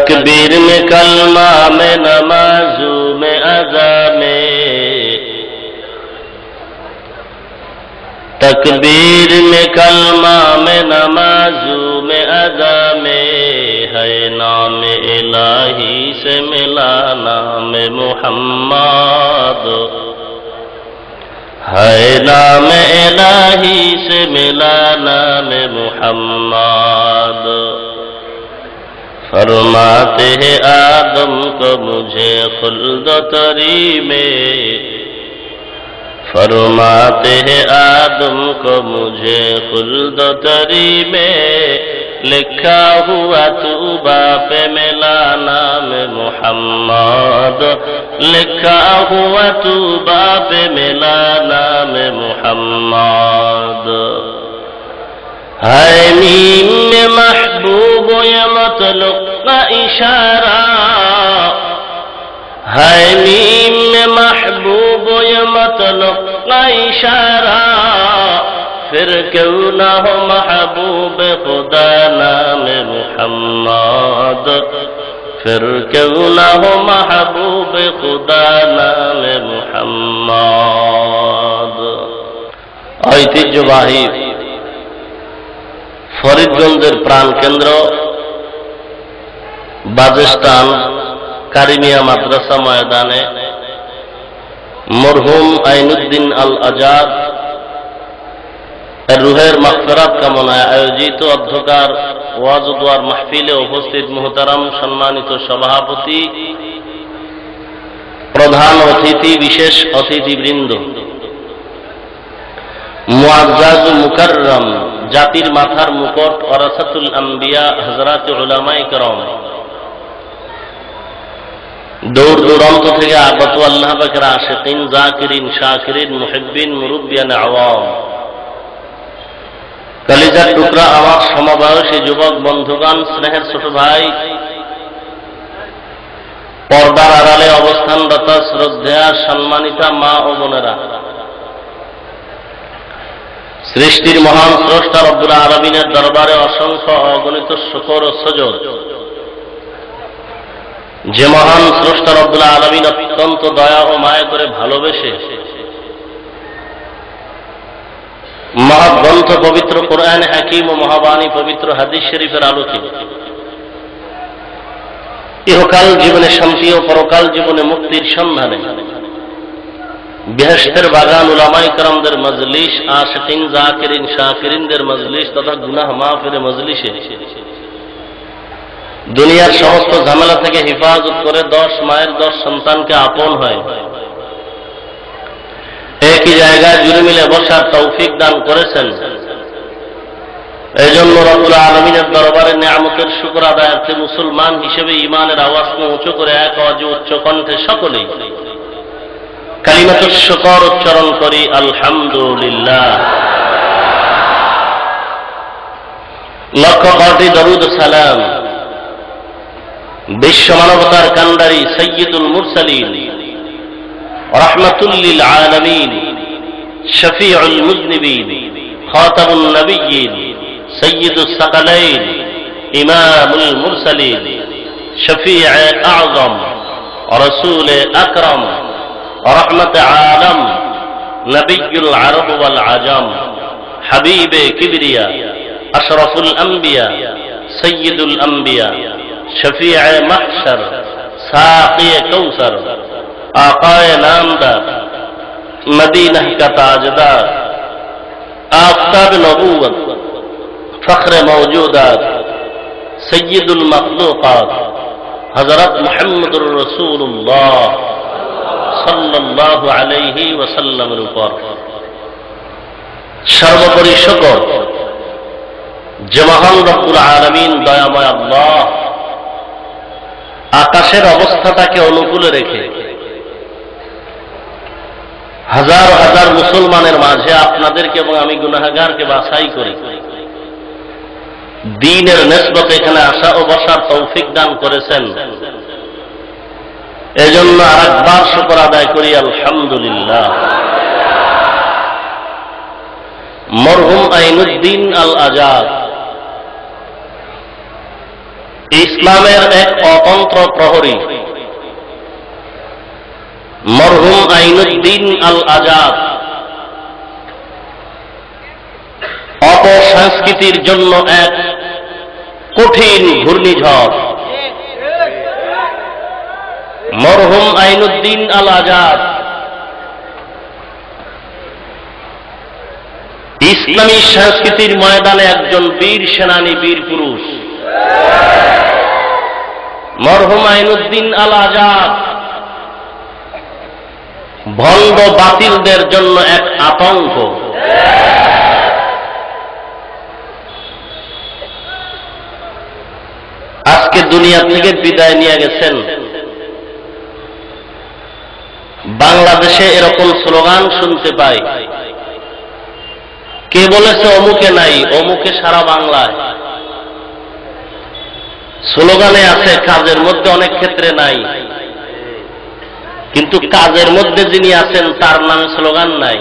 तकबीर में कलमा में नमाजू में अज़ा में, तकबीर में कलमा में नमाजू में अज़ा में, है नाम इलाही से मिला नाम मुहम्मद, है नाम इलाही से मिला नाम मुहम्मद। फरमाते हैं आदम को मुझे खुल्द तरी में, फरमाते हैं आदम को मुझे खुल्द तरी में, लिखा हुआ तूबा पे मिला नाम मुहम्मद, लिखा हुआ तूबा पे मिला नाम मुहम्मद। है मीम में महबूब या मतलुक का इशारा, है मीम में महबूब या मतलुक का इशारा, फिर क्यों ना हो महबूब खुदा नाम मुहम्मद, फिर क्यों ना हो महबूब खुदा नाम मुहम्मद। ঐতিহ্যবাহী ফরিদগঞ্জের প্রাণকেন্দ্র বাজেস্তান কারিমিয়া মাদ্রাসা ময়দানে মরহুম আইনুদ্দিন আল আজাদ রুহের মাগফিরাত কামনায় আয়োজিত অধ্যকার ওয়াজ ও দোয়ার মাহফিলে উপস্থিত মুহতারাম সম্মানিত সভাপতি, প্রধান অতিথি, বিশেষ অতিথিবৃন্দ, মুআজ্জাজ ও মুকাররম, জাতির মাথার মুকুট, ওয়ারাসাতুল আম্বিয়া হযরত উলামায়ে কেরাম, দূর দূরান্ত থেকে আগত আল্লাহ পাকের আশিকিন, জাকিরিন, শাকিরিন, মুহিব্বিন, মুরব্বিয়ান আওয়াম, কলিজার টুকরা আমার সমবয়সী যুবক বন্ধুগণ, স্নেহের ছোট ভাই, পর্দার আড়ালে অবস্থানরত শ্রদ্ধেয়া সম্মানিতা মা ও বোনেরা, সৃষ্টির মহান স্রষ্টা রব্বুল আলামিনের দরবারে অসংখ্য অগণিত শুকর ও সুজুদ। যে মহান স্রষ্টা রব্বুল আলামিন অত্যন্ত দয়া ও মায়া করে ভালোবেসে মহাগ্রন্থ পবিত্র কোরআন হাকিম ও মহাবাণী পবিত্র হাদিস শরীফের আলোকে ইহকাল জীবনে শান্তি ও পরকাল জীবনে মুক্তির সন্ধানে বেহেশতের বাগান উলামায়ে কেরামদের মজলিস, আশিকিন, জাকিরিন, শাকিরিনদের মজলিস তথা গুনাহ মাফের মজলিসে দুনিয়ার সমস্ত ঝামেলা থেকে হেফাজত করে 10 মায়ের 10 সন্তানকে আপন হয় একই জায়গায় জুড়ে মিলে বসার তৌফিক দান করেছেন। এই জন্য রব্বুল আলামিনের দরবারে নিয়ামতের শুকর আদায়ার্থে মুসলমান হিসেবে ঈমানের আওয়াজকে উঁচু করে এক আওয়াজে উচ্চ কণ্ঠে সকলেই কালিমাতুশ শুকর উচ্চারণ করি, আলহামদুলিল্লাহ। লক্ষ কোটি দরুদ সালাম বিশ্ব মানবতার কান্ডারি সাইয়্যিদুল মুরসালিন, রাহমাতুল লিল আলামিন, শফিউল মুযনিবিন, খাতামুন নবিয়্যিন, সাইয়্যিদুস সাকালাইন, ইমামুল মুরসালিন, শফিউ আযম, রাসূল আকরাম, রহমত আলম, নবিয়্যুল আরব ওয়াল আজম, হাবিবে কিবরিয়া, আশরাফুল আম্বিয়া, সাইয়্যিদুল আম্বিয়া, শফিউ মাহশর, সাকিয়ে কৌসর, आकाए नामदार, मदीना का ताजदार, आफताब नबूवत, फख्र मौजूदात, सय्यदुल मखलूकात, हजरत मुहम्मदुर रसूलुल्लाह सल्लल्लाहु अलैहि वसल्लमेর উপর সর্বোপরি শুকর যে মহান রব্বুল আলামিন দয়াময় আল্লাহ আকাশের অবস্থাটাকে অনুকূলে রেখে হাজার হাজার মুসলমানের মাঝে আপনাদেরকে এবং আমি গুনাহগারকে বাছাই করি দ্বীনের নিসবতে এখানে আসা ও বসার তৌফিক দান করেছেন। এজন্য আরেকবার শুকর আদায় করি, আলহামদুলিল্লাহ। মরহুম আইনুদ্দিন আল আজাদ ইসলামের এক অতন্ত্র প্রহরী মরহুম আইনুদ্দিন আল আজাদ অপসংস্কৃতির জন্য এক কঠিন ঘূর্ণিঝড়। মরহুম আইনুদ্দিন আল আজাদ ইসলামী সংস্কৃতির ময়দানে একজন বীর সেনানী, বীর পুরুষ। মরহুম আইনুদ্দিন আল আজাদ ভণ্ড বাতিলদের জন্য এক আতঙ্ক। আজকে দুনিয়া থেকে বিদায় নিয়ে গেছেন। বাংলাদেশে এরকম স্লোগান শুনতে পাই, কে বলেছে অমুকে নাই, অমুকে সারা বাংলায়। স্লোগানে আছে, কাজের মধ্যে অনেক ক্ষেত্রে নাই, কিন্তু কাজের মধ্যে যিনি আছেন তার নামে স্লোগান নাই।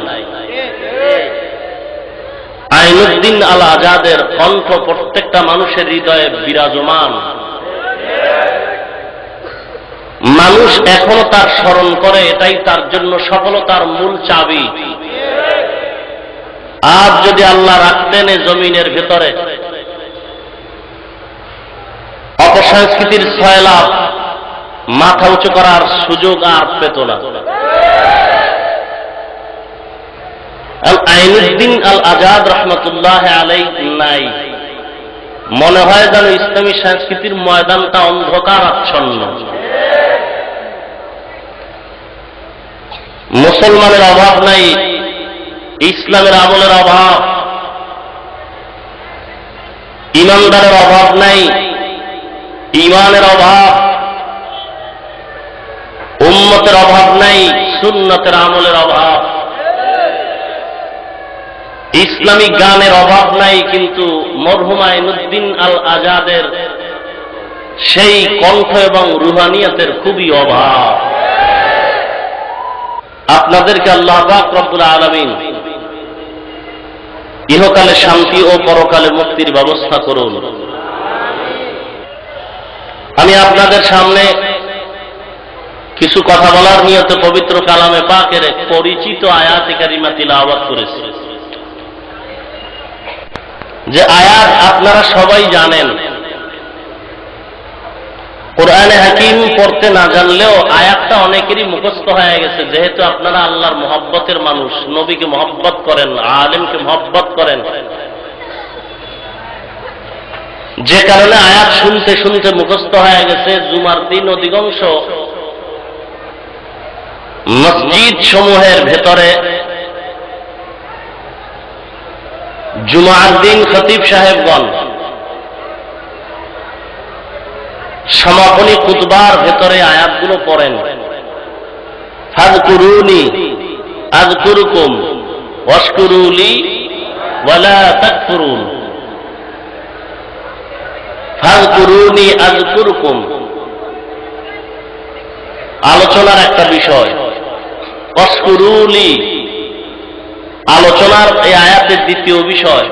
আইনুদ্দিন আল আজাদের কণ্ঠ প্রত্যেকটা মানুষের হৃদয়ে বিরাজমান। মানুষ এখনো তার স্মরণ করে, এটাই তার জন্য সফলতার মূল চাবি। আজ যদি আল্লাহ রাখতেন এই জমিনের ভেতরে, অপসংস্কৃতির সয়লাভ মাথা উঁচু করার সুযোগ আর পেত না। আইনুদ্দিন আল আজাদ রহমতুল্লাহ আলাইহি নাই, মনে হয় যেন ইসলামী সংস্কৃতির ময়দানটা অন্ধকার আচ্ছন্ন। মুসলমানের অভাব নাই, ইসলামের আমলের অভাব, ইমানদারের অভাব নাই, ইমানের অভাব, উম্মতের অভাব নাই, সুন্নতের আমলের অভাব, ইসলামী গানের অভাব নাই, কিন্তু মরহুম আইনুদ্দিন আল আজাদের সেই কণ্ঠ এবং রুহানিয়াতের খুবই অভাব। আপনাদেরকে আল্লাহ পাক রব্বুল আলামিন ইহকালে শান্তি ও পরকালে মুক্তির ব্যবস্থা করুন। আমি আপনাদের সামনে কিছু কথা বলার নিয়তে পবিত্র কালামে পাকের এক পরিচিত আয়াত কারিমা তিলাওয়াত করেছি। যে আয়াত আপনারা সবাই জানেন, কোরআনে হাকিম পড়তে না জানলেও আয়াতটা অনেকেরই মুখস্থ হয়ে গেছে, যেহেতু আপনারা আল্লাহর মহব্বতের মানুষ, নবীকে মহব্বত করেন, আলেমকে মহব্বত করেন, যে কারণে আয়াত শুনতে শুনতে মুখস্থ হয়ে গেছে। জুমার দিন অধিকাংশ মসজিদ সমূহের ভেতরে জুমার দিন খতিব সাহেবগণ সমাপনী খুতবার ভেতরে আয়াতগুলো পড়েন, ফাযকুরুনি আযকুরুকুম ওয়াশকুরুলি ওয়ালা তাকফুরুন। ফাযকুরুনি আযকুরুকুম আলোচনার একটা বিষয়, ওয়াশকুরুলি আলোচনার এই আয়াতের দ্বিতীয় বিষয়,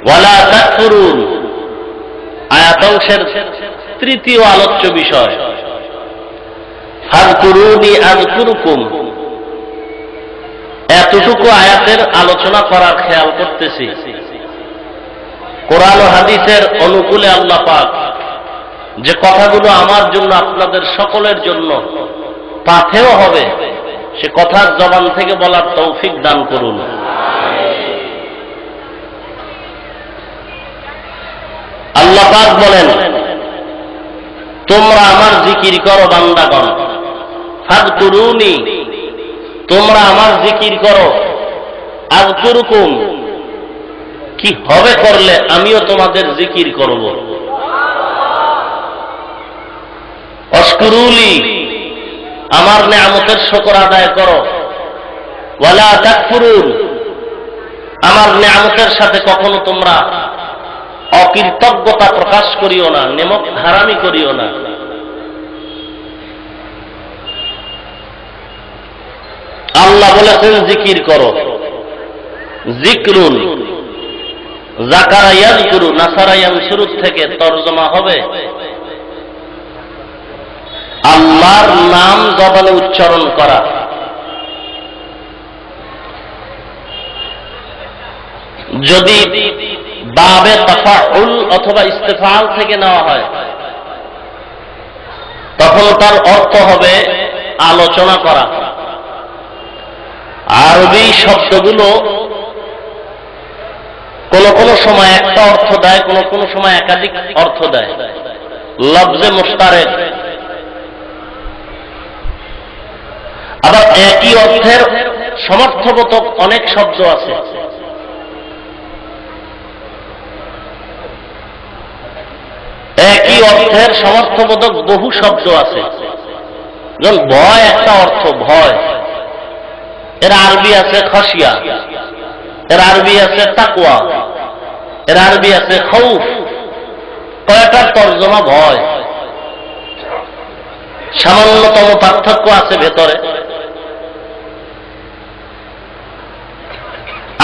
ওয়ালা তাকফুরুন আয়াতাংশের তৃতীয় আলোচ্য বিষয়। ফাযকুরুনি আযকুরুকুম এতটুকু আয়াতের আলোচনা করার খেয়াল করতেছি। কোরআন ও হাদিসের অনুকূলে আল্লাহ পাক যে কথাগুলো আমার জন্য, আপনাদের সকলের জন্য পাথেয় হবে, সে কথার জবান থেকে বলার তৌফিক দান করুন। আল্লাহ পাক বলেন, তোমরা আমার জিকির করো বান্দাগণ, ফাযকুরুনি তোমরা আমার জিকির করো, আযকুরুকুম কি হবে করলে আমিও তোমাদের জিকির করব, ওয়াশকুরুলি আমার নেয়ামতের শুকর আদায় করো, ওয়ালা তাকফুরুন আমার নেয়ামতের সাথে কখনো তোমরা অকৃতজ্ঞতা প্রকাশ করিও না, নেমক হারামি করিও না। আল্লাহ বলেছেন জিকির করো, জিকরুন যাকারা ইয়াযকুরু নাসারা ইয়ানসুরু থেকে তরজমা হবে আল্লাহর নাম জবানে উচ্চারণ করা। যদি বাবে তাফাউল অথবা ইস্তেফাল থেকে নেওয়া হয় তখন তার অর্থ হবে আলোচনা করা। আরবি শব্দগুলো কোন কোন সময় একটা অর্থ দেয়, কোন কোন সময় একাধিক অর্থ দেয়। লফজে মুশতারেক, আবার একই অর্থের সমর্থবোধক অনেক শব্দ আছে। একই অর্থের সমর্থবোধক বহু শব্দ আছে। যেমন ভয় একটা অর্থ, ভয়, এর আরবি আছে খশিয়া, এর আরবি আছে তাকওয়া, এর আরবি আছে খৌফ। কয়টার তর্জমা ভয়, সামান্যতম পার্থক্য আছে ভেতরে।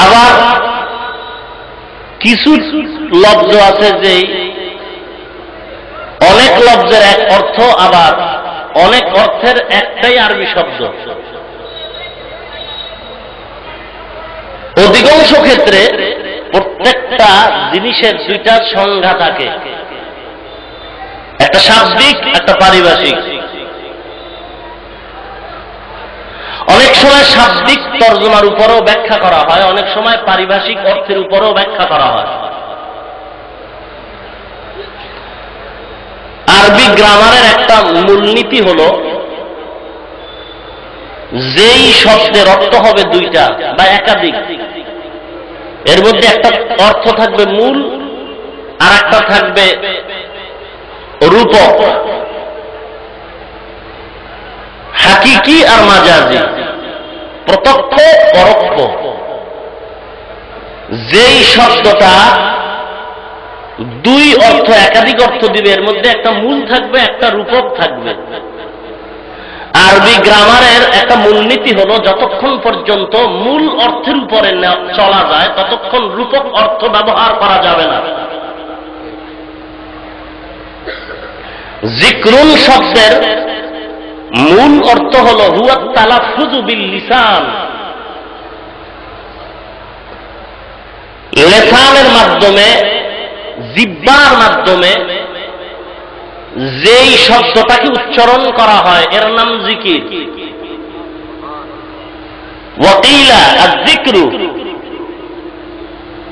আবার কিছু লফজ আছে যে অনেক লফজের এক অর্থ, আবার অনেক অর্থের একটাই আরবি শব্দ। অধিকাংশ ক্ষেত্রে প্রত্যেকটা জিনিসের দুইটা সংজ্ঞা থাকে, একটা শাব্দিক, একটা পারিভাষিক। অনেক সময় শাব্দিক তর্জমার উপরও ব্যাখ্যা করা হয়, অনেক সময় পারিভাষিক অর্থের উপরও ব্যাখ্যা করা হয়। আরবি গ্রামারের একটা মূলনীতি হল যেই শব্দের অর্থ হবে দুইটা বা একাধিক, এর মধ্যে একটা অর্থ থাকবে মূল, আর একটা থাকবে রূপক, হাকিকি আর মাজাজি, প্রত্যক্ষ পরোক্ষ। যেই শব্দটা দুই অর্থ একাধিক অর্থ দিবে, এর মধ্যে একটা মূল থাকবে, একটা রূপক থাকবে। আরবি গ্রামারের একটা মূলনীতি হলো যতক্ষণ পর্যন্ত মূল অর্থের উপরে চলা যায় ততক্ষণ রূপক অর্থ ব্যবহার করা যাবে না। যিকরুন শব্দের মূল অর্থ হল হুয়া তালাফুযু বিল লিসান, লিসানের মাধ্যমে, জিহ্বার মাধ্যমে যেই শব্দটাকে উচ্চারণ করা হয় এর নাম জিকির। ওয়াকিলা আয-যিকরু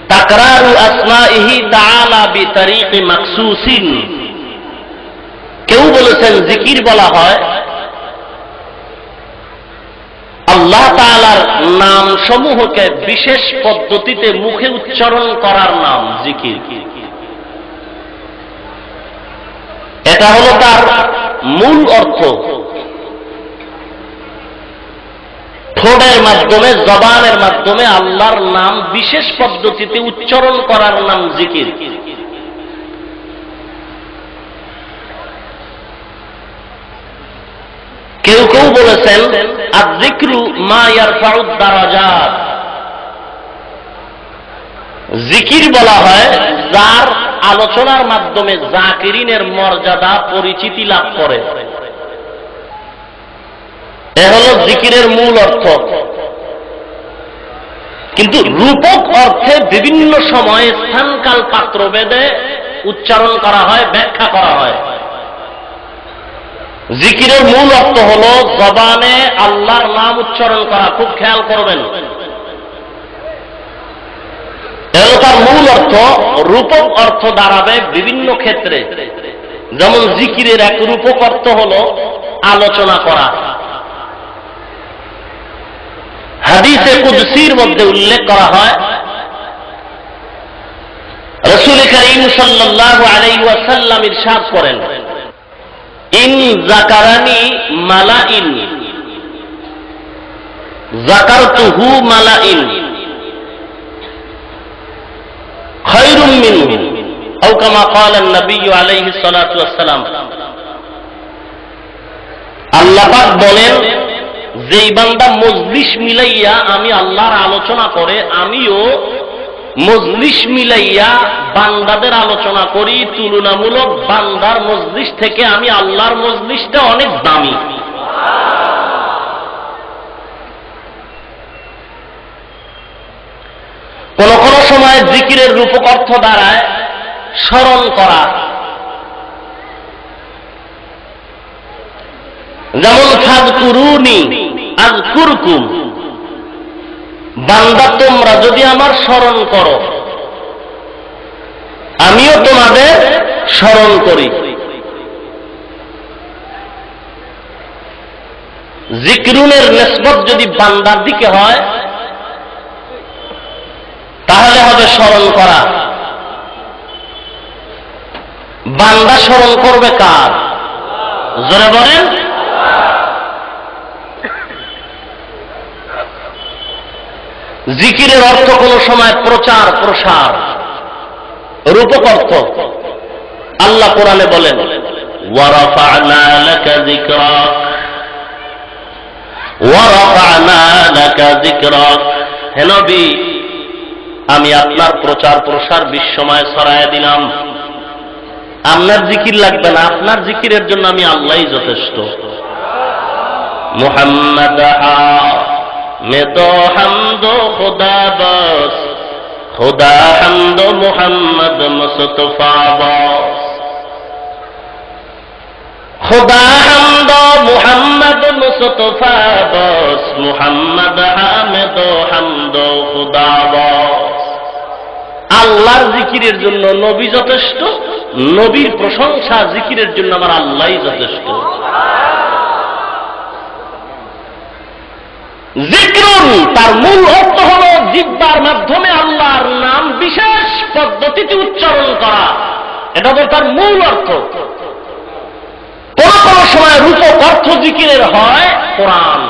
তাকরারু আসমাইহি তাআলা বিতরিকি মাখসুসিন। কেউ বলেছেন জিকির বলা হয় আল্লাহ তাআলার নাম সমূহকে বিশেষ পদ্ধতিতে মুখে উচ্চারণ করার নাম জিকির। এটা হলো তার মূল অর্থ। ঠোঁটের মাধ্যমে, জবানের মাধ্যমে আল্লাহর নাম বিশেষ পদ্ধতিতে উচ্চারণ করার নাম জিকির। কেউ কেউ বলেছেন আয-যিকরু মা ইয়ারফাউদ দারাজাত। জিকির বলা হয় যার আলোচনার মাধ্যমে জাকিরিনের মর্যাদা, পরিচিতি লাভ করে। এ হলো জিকিরের মূল অর্থ। কিন্তু রূপক অর্থে বিভিন্ন সময়ে স্থানকাল পাত্র ভেদে উচ্চারণ করা হয়, ব্যাখ্যা করা হয়। জিকিরের মূল অর্থ হল জবানে আল্লাহর নাম উচ্চারণ করা। খুব খেয়াল করবেন, তার মূল অর্থ। রূপক অর্থ দাঁড়াবে বিভিন্ন ক্ষেত্রে। যেমন জিকিরের এক রূপক অর্থ হল আলোচনা করা। হাদিসে কুদসির মধ্যে উল্লেখ করা হয় রাসূল করিম সাল্লাল্লাহু আলাইহি ওয়াসাল্লাম ইরশাদ করেন, ইন যাকারানি মালাইন যাকারতুহু মালাইন খায়রুম মিনহু আও কামা ক্বালা নবী আলাইহিস সালাতু ওয়াস সালাম। আল্লাহ পাক বলেন, যেই বান্দা মজলিস মিলাইয়া আমি আল্লাহর আলোচনা করে, আমিও মজলিস মিলাইয়া বান্দাদের আলোচনা করি, তুলনামূলক বান্দার মজলিস থেকে আমি আল্লাহর মজলিসটা অনেক দামি। কোন কোন সময় জিকিরের রূপক অর্থ দ্বারায় স্মরণ করা, যেমন ফাযকুরুনি আযকুরকুম, বান্দা তোমরা যদি আমার স্মরণ করো আমিও তোমাদের স্মরণ করি। জিকরুনের নিসবত যদি বান্দার দিকে হয় তাহলে হবে স্মরণ করা। বান্দা স্মরণ করবে কার? জোরে বলেন। জিকিরের অর্থ কোন সময় প্রচার প্রসার, রূপক অর্থ। আল্লাহ কোরআনে বলেন ওয়ারাফা'না লাকা যিকরাক, ওয়ারাফা'না লাকা যিকরাক, হে নবী আমি আপনার প্রচার প্রসার বিশ্বময় ছড়ায় দিলাম। আপনার জিকির লাগবে না, আপনার জিকিরের জন্য আমি আল্লাহই যথেষ্ট। মুহাম্মদ میں تو حمد و خدا بس، خدا حمد و محمد مصطفیٰ بس، خدا حمد و محمد مصطفیٰ بس، محمد حامد و حمد و خدا بس। আল্লাহর জিকিরের জন্য নবী যথেষ্ট, নবীর প্রশংসা জিকিরের জন্য আমার আল্লাহই যথেষ্ট। জিকরুন তার মূল অর্থ হল জিহ্বার মাধ্যমে আল্লাহর নাম বিশেষ পদ্ধতিতে উচ্চারণ করা, এটা হল তার মূল অর্থ। কোন কোন সময় রূপক অর্থ জিকিরের হয় কোরআন,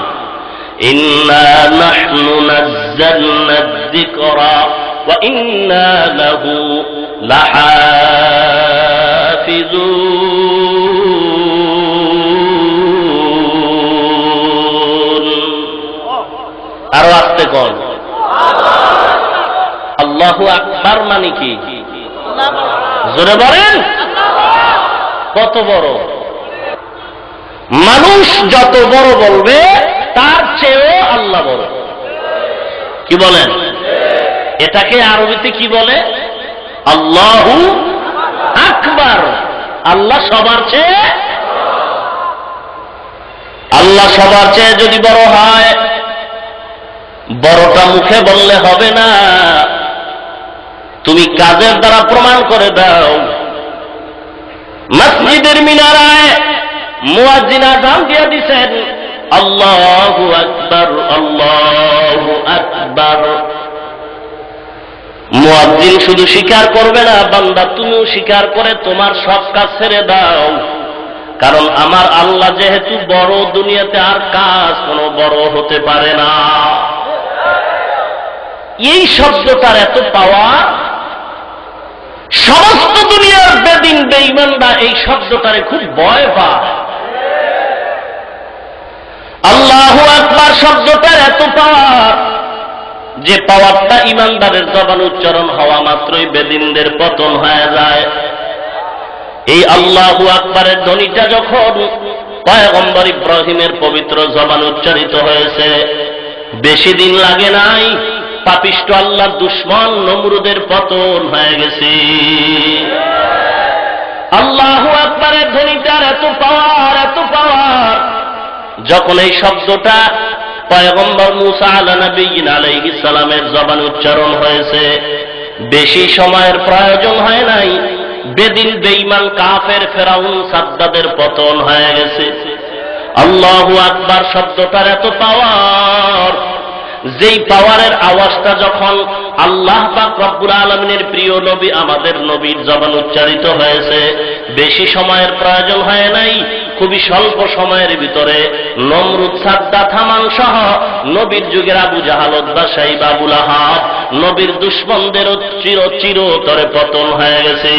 ইন্না নাহনু নাযালনা যিকরা ওয়া ইন্না লাহু লাহাফিজুন। আরো আসতে কোন আল্লাহু আকবার মানে কি? জোরে বলেন। কত বড়? মানুষ যত বড় বলবে তার চেয়েও আল্লাহ বড়। কি বলেন? এটাকে আরবিতে কি বলে? আল্লাহু আকবার। আল্লাহ সবার চেয়ে, আল্লাহ সবার চেয়ে যদি বড় হয়, বড়টা মুখে বললে হবে না, তুমি কাজের দ্বারা প্রমাণ করে দাও। মসজিদের মিনারায় মুয়াজ্জিন আযান দিয়ে দিয়েছেন আল্লাহু আকবার, আল্লাহু আকবার। মুয়াজ্জিন শুধু স্বীকার করবে না, বান্দা তুমিও স্বীকার করে তোমার সব কাজ ছেড়ে দাও, কারণ আমার আল্লাহ যেহেতু বড়, দুনিয়াতে আর কাজ কোনো বড় হতে পারে না। এই শব্দটার এত পাওয়ার, সমস্ত দুনিয়ার বেদিন বেঈমানরা এই শব্দটারে খুব ভয় পায়। আল্লাহু আকবার শব্দটার এত পাওয়ার, যে পাওয়ারটা ইমানদারের জবান উচ্চারণ হওয়া মাত্রই বেদিনদের পতন হয়ে যায়। এই আল্লাহু আকবারের ধ্বনিটা যখন পয়গম্বর ইব্রাহিমের পবিত্র জবান উচ্চারিত হয়েছে, বেশি দিন লাগে নাই, পাপিষ্ঠ আল্লাহর দুশমন নমরুদের পতন হয়ে গেছে। আল্লাহু আকবারের ধ্বনিটার এত পাওয়ার, এত পাওয়ার, যখন এই শব্দটা পয়গম্বর মূসা আলাইহিস সালামের জবান উচ্চারণ হয়েছে, বেশি সময়ের প্রয়োজন হয় নাই, বেদিন বেঈমান কাফের ফেরাউন সাদ্দাদের পতন হয়ে গেছে। আল্লাহু আকবার শব্দটার এত পাওয়ার, যেই পাওয়ারের আওয়াজটা যখন আল্লাহ পাক রব্বুল আলামিনের প্রিয় নবী আমাদের নবীর জবান উচ্চারিত হয়েছে, বেশি সময়ের প্রয়োজন হয় নাই, খুবই স্বল্প সময়ের ভিতরে নমরুদ, সাদ্দাত, হামান সহ নবীর যুগের আবু জাহাল, উতবা, শাইবা, আবু লাহাব, নবীর দুশমনদের চিরতরে পতন হয়ে গেছে।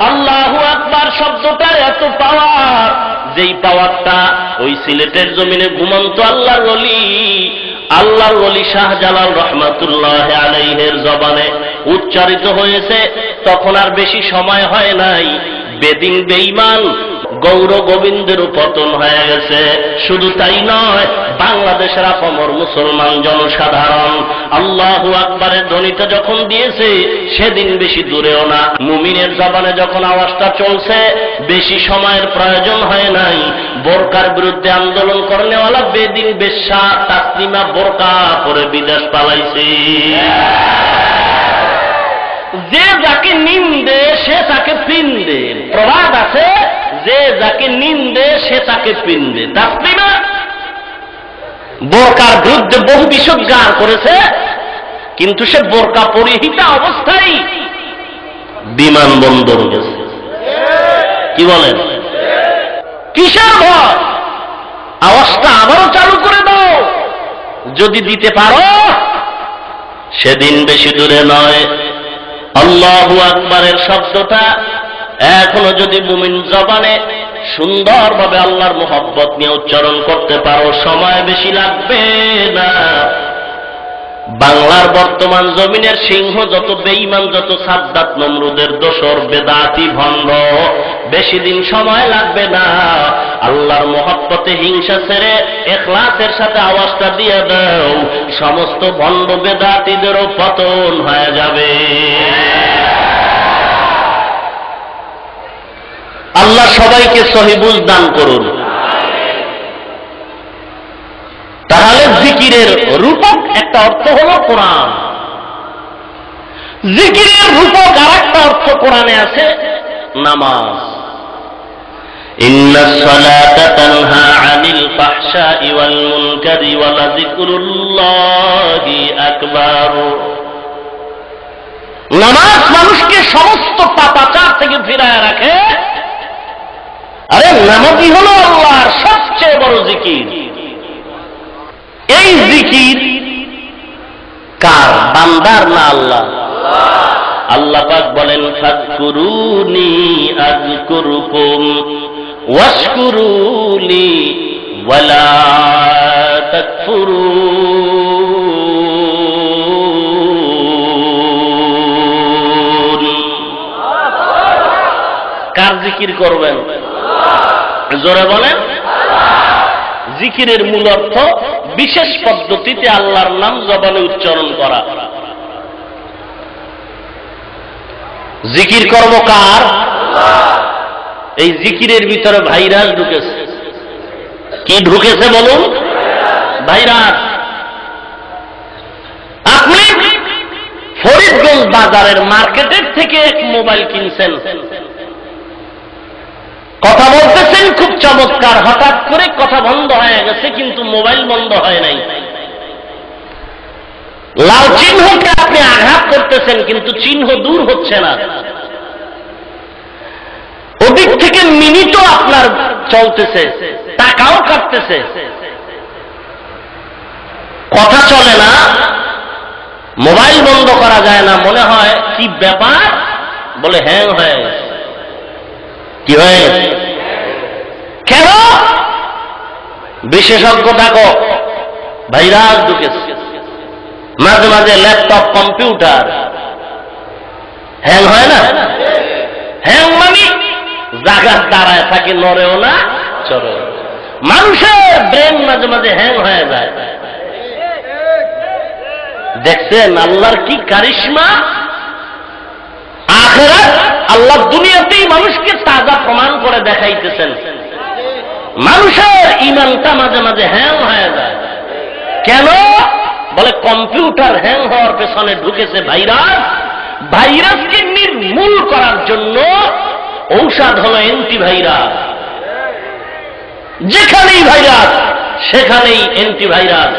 আল্লাহু আকবার শব্দটার এত পাওয়ার, যেই পাওয়ারটা ওই সিলেটের জমিনে ঘুমন্ত আল্লাহর ওলি আল্লাহর ওলি শাহজালাল রহমাতুল্লাহ আলাইহির জবানে উচ্চারিত হয়েছে, তখন আর বেশি সময় হয় নাই, বেদিন বেঈমান গৌর গোবিন্দেরও পতন হয়ে গেছে। শুধু তাই নয়, বাংলাদেশের আপামর মুসলমান জনসাধারণ আল্লাহু আকবারের ধ্বনিটা যখন দিয়েছে, সেদিন বেশি দূরেও না, মুমিনের জবানে যখন আওয়াজটা চলছে, বেশি সময়ের প্রয়োজন হয় নাই, বোরকার বিরুদ্ধে আন্দোলন করনেওয়ালা বেদিন বেশ্যা তাসলিমা বোরকা পরে বিদেশ পালাইছে। যে যাকে নিন্দে সে তাকে পিন্দে, প্রবাদ আছে, যে যাকে নিন্দে সে তাকে পিন্দে। তাসলিমা বোরকার বিরুদ্ধে বহু বিষজ্ঞান করেছে, কিন্তু সে বোরকা পরিহিতা অবস্থায় বিমানবন্দর গেছে। কি বলেন? কিসের ভয়? আওয়াজটা আবারও চালু করে দাও, যদি দিতে পারো। সেদিন বেশি দূরে নয়, আল্লাহু আকবারের শব্দটা এখনো যদি মুমিন জবানে সুন্দরভাবে আল্লাহর মুহাব্বত নিয়ে উচ্চারণ করতে পারো, সময় বেশি লাগবে না। বাংলার বর্তমান জমিনের সিংহ যত বেঈমান, যত সাদ্দাত নমরুদের দোসর বেদাতি ভণ্ড, বেশি দিন সময় লাগবে না। আল্লাহর মুহাব্বতে হিংসা ছেড়ে ইখলাসের সাথে আওয়াজটা দিয়ে দাও, সমস্ত ভণ্ড বেদাতিদেরও পতন হয়ে যাবে। আল্লাহ সবাইকে সহিবুল দান করুন। তাহলে জিকিরের রূপক একটা অর্থ হলো কোরআন, জিকিরের রূপক আর একটা অর্থ কোরআনে আছে নামাজ। ইন্নাস সালাতা তানহা আনিল ফাহশাই ওয়াল মুনকারি ওয়া লাযিকরুল্লাহি আকবার। নামাজ মানুষকে সমস্ত পাপাচার থেকে ফিরায় রাখে। আরে নামাজই হলো আল্লাহর সবচেয়ে বড় জিকির। এই জিকির কার? বান্দার না আল্লাহ? আল্লাহ পাক বলেন, ফাযকুরুনি আযকুরুকুম ওয়াশকুরুলি ওয়ালা তাকফুরুন। কার জিকির করবেন? জোরে বলেন। জিকিরের মূল অর্থ বিশেষ পদ্ধতিতে আল্লাহর নাম জবানে উচ্চারণ করা। জিকির করব কার? এই জিকিরের ভিতরে ভাইরাস ঢুকেছে। কি ঢুকেছে বলুন? ভাইরাস। আপনি ফরিদগঞ্জ বাজারের মার্কেটের থেকে এক মোবাইল কিনছেন, কথা বলতেছেন খুব চমৎকার, হঠাৎ করে কথা বন্ধ হয়ে গেছে, কিন্তু মোবাইল বন্ধ হয় নাই। লাল চিহ্নকে আপনি আঘাত করতেছেন, কিন্তু চিহ্ন দূর হচ্ছে না। ওদিক থেকে মিনিটও আপনার চলতেছে, টাকাও কাটতেছে, কথা চলে না, মোবাইল বন্ধ করা যায় না। মনে হয় কি ব্যাপার, বলে হ্যাং হয়ে গেছে। কি হয়ে গেছে? কেন? বিশেষজ্ঞ থাকো, ভাইরাস ঢুকেছে। মাঝে মাঝে ল্যাপটপ কম্পিউটার হ্যাং হয় না? হ্যাং মানে জায়গার দাঁড়ায় থাকে, নড়েও না চড়েও। মানুষের ব্রেন মাঝে মাঝে হ্যাং হয়ে যায়। দেখছেন আল্লাহর কি কারিশমা? আখিরাত আল্লাহ দুনিয়াতেই মানুষকে তাজা প্রমাণ করে দেখাইতেছেন। মানুষের ঈমানটা মাঝে মাঝে হ্যাং হয়ে যায়। কেন? বলে কম্পিউটার হ্যাং হওয়ার পেছনে ঢুকেছে ভাইরাস। ভাইরাসকে নির্মূল করার জন্য ঔষধ হলো অ্যান্টিভাইরাস। যেখানেই ভাইরাস সেখানেই অ্যান্টিভাইরাস।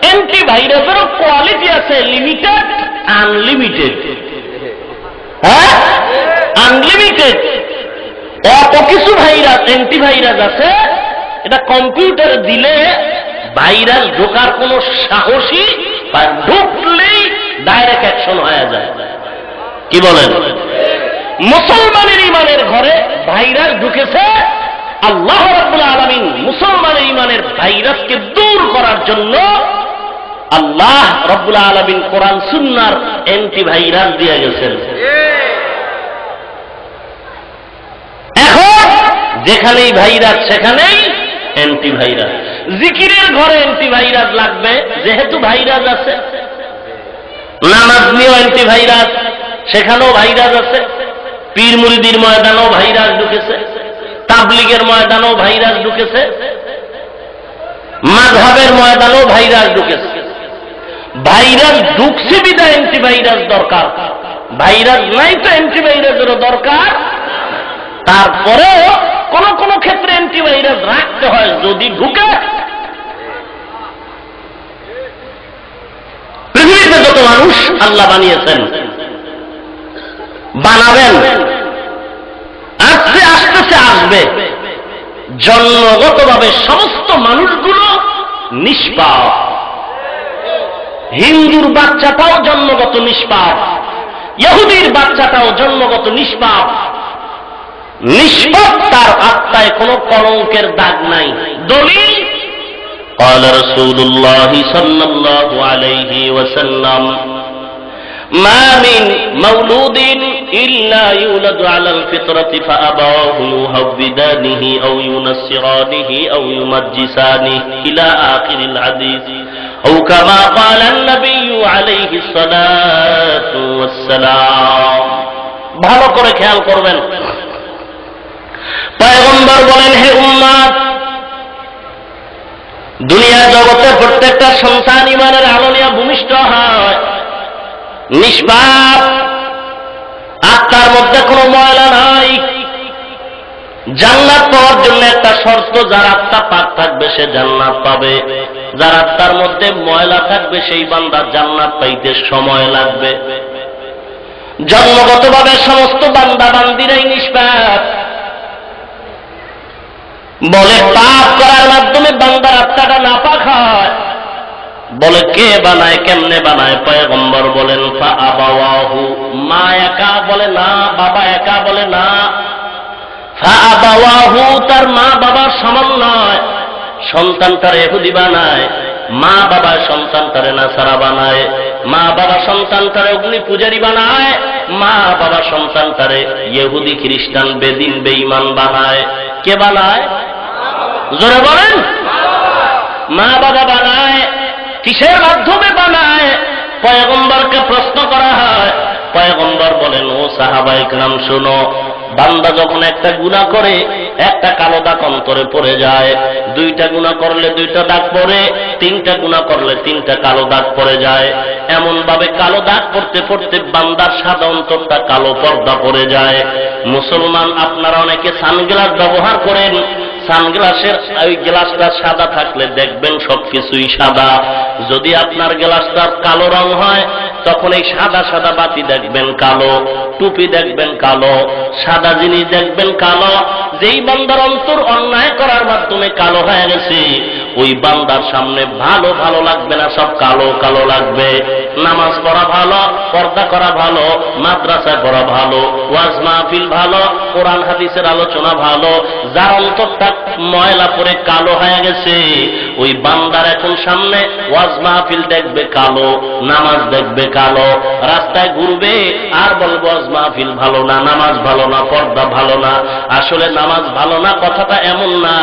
অ্যান্টিভাইরাসেরও কোয়ালিটি আছে, লিমিটেড, আনলিমিটেড। হ্যাঁ, আনলিমিটেড। অত কিছু ভাইরাস, অ্যান্টিভাইরাস আছে, এটা কম্পিউটারে দিলে ভাইরাস ঢোকার কোন সাহসী, বা ঢুকলেই ডাইরেক্ট অ্যাকশন হয়ে যায়। কি বলেন? মুসলমানের ঈমানের ঘরে ভাইরাস ঢুকেছে। আল্লাহ রাব্বুল আলামিন মুসলমানের ঈমানের ভাইরাসকে দূর করার জন্য আল্লাহ রব্বুল আলামিন কোরআন সুন্নাহর অ্যান্টিভাইরাস দিয়ে গেছেন। এখন যেখানেই ভাইরাস সেখানেই অ্যান্টিভাইরাস। জিকিরের ঘরে অ্যান্টিভাইরাস লাগবে, যেহেতু ভাইরাস আছে। নামাজ নিয়েও অ্যান্টিভাইরাস, সেখানেও ভাইরাস আছে। পীর মুরিদির ময়দানেও ভাইরাস ঢুকেছে, তাবলিগের ময়দানেও ভাইরাস ঢুকেছে, মাযহাবের ময়দানেও ভাইরাস ঢুকেছে। ভাইরাস ঢুকছে বিধায় অ্যান্টিভাইরাস দরকার, ভাইরাস নাই তো অ্যান্টিভাইরাসেরও দরকার। তারপরেও কোন কোন ক্ষেত্রে অ্যান্টিভাইরাস রাখতে হয় যদি ঢুকে। পৃথিবীতে যত মানুষ আল্লাহ বানিয়েছেন, বানাবেন, আস্তে আস্তে আসবে, জন্মগতভাবে সমস্ত মানুষগুলো নিষ্পাপ। হিন্দুর বাচ্চাটাও জন্মগত নিষ্পাপ, ইহুদির বাচ্চাটাও জন্মগত নিষ্পাপ। নিষ্পাপ, তার আত্মায় কোনো কলঙ্কের দাগ নাই। দলিল قال رسول الله صلى الله عليه وسلم ما من مولود إلا يولد على الفطرة فأبواه يهودانه أو ينصرانه أو يمجسانه إلى آخر الحديث أو كما قال النبي عليه الصلاة والسلام। ভালো করে খেয়াল করবেন, পয়গম্বর বলেন, হে উম্মত, দুনিয়ার জগতে প্রত্যেকটা সন্তান ইমানের আলো নিয়ে ভূমিষ্ঠ হয়, নিষ্পাপ, আত্মার মধ্যে কোনো ময়লা নাই। জান্নাত পাওয়ার জন্য একটা শর্ত, যার আত্মা পাক থাকবে সে জান্নাত পাবে, যার আত্মার মধ্যে ময়লা থাকবে সেই বান্দা জান্নাত পাইতে সময় লাগবে। জন্মগতভাবে সমস্ত বান্দা বান্দিরাই নিষ্পাপ। বলে পাপ করার মাধ্যমে বান্দার আত্মাটা নাপাক হয়। বলে কে বানায়, কেমনে বানায়? পয়গম্বর বলেন ফাআবাওয়াহু, মা একা বলে না, বাবা একা বলে না। ফাআবাওয়াহু, তার মা বাবার সমান নয়। সন্তানটারে ইহুদি বানায়, মা বাবা সন্তানটারে নাসারা বানায়, মা বাবা সন্তানটারে অগ্নি পূজারী বানায়, মা বাবা সন্তানটারে ইহুদি খ্রিস্টান বেদিন বেঈমান বানায়। কে বানায়? জোরে বলেন। মা বাবা বানায়। কিসের মাধ্যমে বানায়? পয়গম্বরকে প্রশ্ন করা হয়। পয়গম্বর বলেন, ও সাহাবায়ে কেরাম শোনো, বান্দা যখন একটা গুনাহ করে একটা কালো দাগ অন্তরে পড়ে যায়, দুইটা গুনাহ করলে দুইটা দাগ পড়ে, তিনটা গুনাহ করলে তিনটা কালো দাগ পড়ে যায়। এমন ভাবে কালো দাগ পড়তে পড়তে বান্দার সাদা অন্তরটা কালো পর্দা পড়ে যায়। মুসলমান আপনারা অনেকে সানগ্লাস ব্যবহার করেন, সানগ্লাসের ওই গ্লাসটা সাদা থাকলে দেখবেন সবকিছুই সাদা। যদি আপনার গ্লাসটার কালো রং হয় তখন এই সাদা সাদা বাতি দেখবেন কালো, টুপি দেখবেন কালো, সাদা জিনিস দেখবেন কালো। যেই বান্দার অন্তর অন্যায় করার মাধ্যমে কালো হয়ে গেছে, ওই বান্দার সামনে ভালো ভালো লাগবে না, সব কালো কালো লাগবে। নামাজ পড়া ভালো, পর্দা করা ভালো, মাদ্রাসায় পড়া ভালো, ওয়াজ মাহফিল ভালো, কোরআন হাদিসের আলোচনা ভালো। যার অন্তরটা ময়লা পরে কালো হয়ে গেছে, ওই বান্দার এখন সামনে ওয়াজ মাহফিল দেখবে কালো, নামাজ দেখবে কালো, রাস্তায় ঘুরবে আর বলবে ওয়াজ মাহফিল ভালো না, নামাজ ভালো না, পর্দা ভালো না। আসলে নামাজ ভালো না কথাটা এমন না,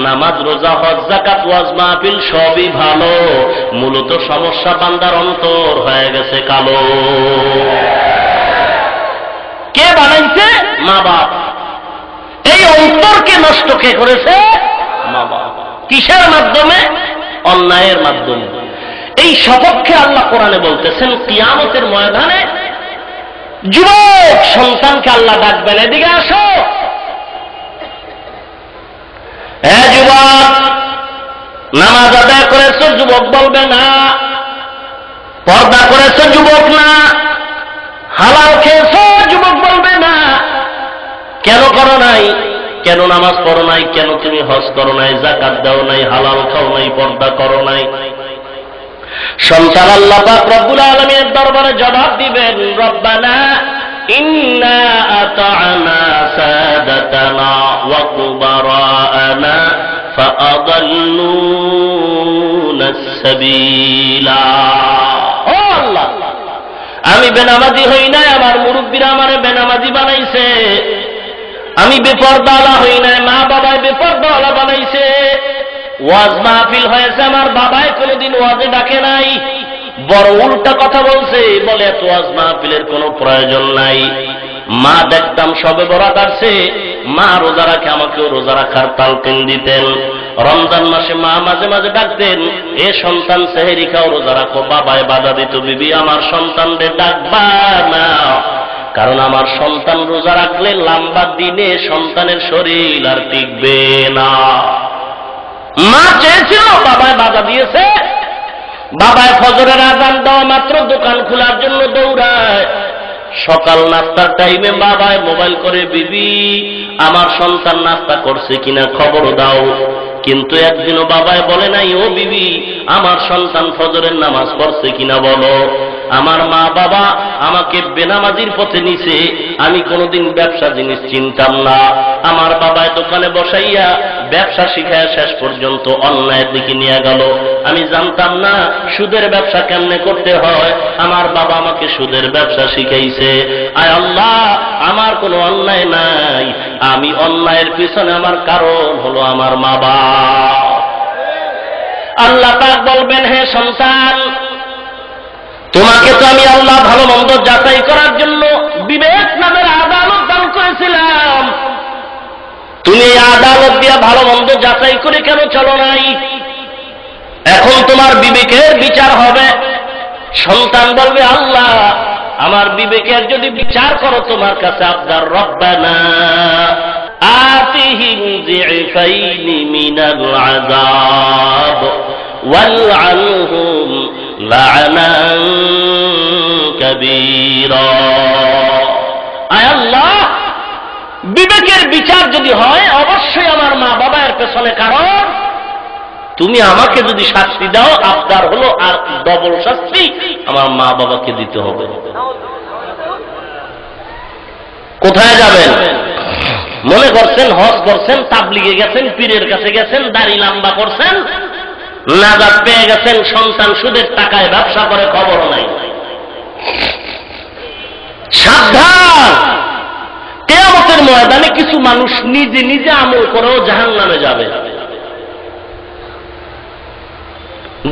নামাজ রোজা হজ যাকাত ওয়াজ মাহফিল সবই ভালো, মূলত সমস্যা বান্দার অন্তর হয়ে গেছে কালো। কে বানাইছে? মা বাপ। এই অন্তরকে নষ্ট কে করেছে? মা বাপ। কিসের মাধ্যমে? অন্যায়ের মাধ্যমে। এই সপক্ষে আল্লাহ কোরআনে বলতেছেন, কিয়ামতের ময়দানে যুবক সন্তানকে আল্লাহ ডাকবেন, এদিকে আসো, হ্যাঁ যুবক, নামাজ আদায় করেছো? যুবক বলবে না। পর্দা করেছো? যুবক না। হালাল খেয়েছো? যুবক বলবে না। কেন করো নাই? কেন নামাজ পড়ো নাই? কেন তুমি হজ করো নাই? যাকাত দাও নাই? হালাল খাও নাই? পর্দা করো নাই? সন্তান আল্লাহ পাক রব্বুল আলামিনের দরবারে জবাব দিবেন, রব্বানা ইন্না আতা'না সাদাতানা ওয়া কুবারা'না ফাআদাল্লুনা সাবিলা। ও আল্লাহ, আমি বেনামাজি হই নাই, আমার মুরব্বীরা আমারে বেনামাজি বানাইছে। আমি বেপরদাওয়ালা হই নাই, মা বাবায় বেপরদাওয়ালা বানাইছে। ওয়াজ মাহফিল হয়েছে, আমার বাবায় কোনোদিন ওয়াজে ডাকে নাই, বড় উল্টা কথা বলছে, বলে এত ওয়াজ মাহফিলের কোনো প্রয়োজন নাই। মা দেখতাম সবে বরাত আসছে, মা রোজা রাখে, আমাকেও রোজা রাখার তালকিন দিতেন। রমজান মাসে মা মাঝে মাঝে ডাকতেন, এ সন্তান সেহেরি খাও, রোজা রাখো। বাবায় বাধা দিত, বিবি আমার সন্তানদের ডাকবা না, কারণ আমার সন্তান রোজা রাখলে লম্বা দিনে সন্তানের শরীর আর টিকবে না। মা চেয়েছিল, বাবায় বাধা দিয়েছে। বাবায় ফজরের আযান দেওয়া মাত্র দোকান খোলার জন্য দৌড়ায়। সকাল নাস্তার টাইমে বাবায় মোবাইল করে, বিবি আমার সন্তান নাস্তা করছে কিনা খবর দাও। কিন্তু একদিনও বাবায় বলে নাই, ও বিবি আমার সন্তান ফজরের নামাজ পড়ছে কিনা বলো। আমার মা বাবা আমাকে বেনামাজির পথে নিছে, আমি কোনোদিন ব্যবসা জিনিস চিনতাম না। আমার বাবায় দোকানে বসাইয়া ব্যবসা শিখায় শেষ পর্যন্ত অন্যায়ের দিকে নিয়ে গেল। আমি জানতাম না সুদের ব্যবসা কেমনে করতে হয়, আমার বাবা আমাকে সুদের ব্যবসা শিখাইছে। আয় আল্লাহ, আমার কোনো অন্যায় নাই, আমি অন্যায়ের পিছনে আমার কারণ হলো আমার মা বাবা। আল্লাহ পাক বলবেন, হে সন্তান, তোমাকে তো আমি আল্লাহ ভালো মন্দ যাচাই করার জন্য বিবেক নামের আদালত দান করেছিলাম। তুমি এই আদালত দিয়া ভালো মন্দ যাচাই করে কেন চলো নাই? এখন তোমার বিবেকের বিচার হবে। সন্তান বলবে, আল্লাহ আমার বিবেকের যদি বিচার করো তোমার কাছে আবদার, রব্বানা আতিহিম যিফাইনি মিনাল আযাব ওয়ালআনহুম লা'নান কাবীরা। আয় আল্লাহ, বিবেকের বিচার যদি হয় অবশ্যই আমার মা বাবার পেছনে কারণ, তুমি আমাকে যদি শাস্তি দাও আবদার হলো আর ডবল শাস্তি আমার মা বাবাকে দিতে হবে। কোথায় যাবেন? মনে করছেন হজ করছেন, তাবলিগে গেছেন, পীরের কাছে গেছেন, দাড়ি লম্বা করছেন, নাজাত পেয়ে গেছেন, সন্তান সুদের টাকায় ব্যবসা করে খবর নাই। সাবধান, কিয়ামতের ময়দানে কিছু মানুষ নিজে নিজে আমল করেও জাহান্নামে যাবে।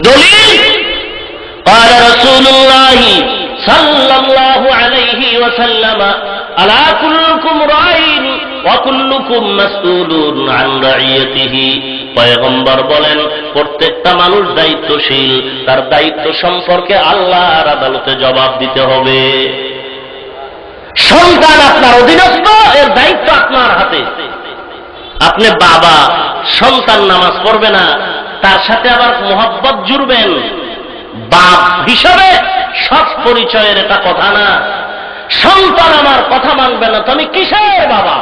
দলিল قال رسول الله صلى الله عليه وسلم ألا كلكم راع وكلكم مسؤول عن رعيته। পয়গম্বর বলেন, প্রত্যেকটা মানুষ দায়িত্বশীল, তার দায়িত্ব সম্পর্কে আল্লাহর আদালতে জবাব দিতে হবে। সন্তান আপনার অধীনস্থ, এর দায়িত্ব আপনার হাতে। আপনি বাবা, সন্তান নামাজ পড়বে না, তার সাথে আবার মোহাব্বত জুড়বেন, বাপ হিসাবে সৎ পরিচয়ের এটা কথা না। সন্তান আমার কথা মানবে না তো আমি কিসের বাবা?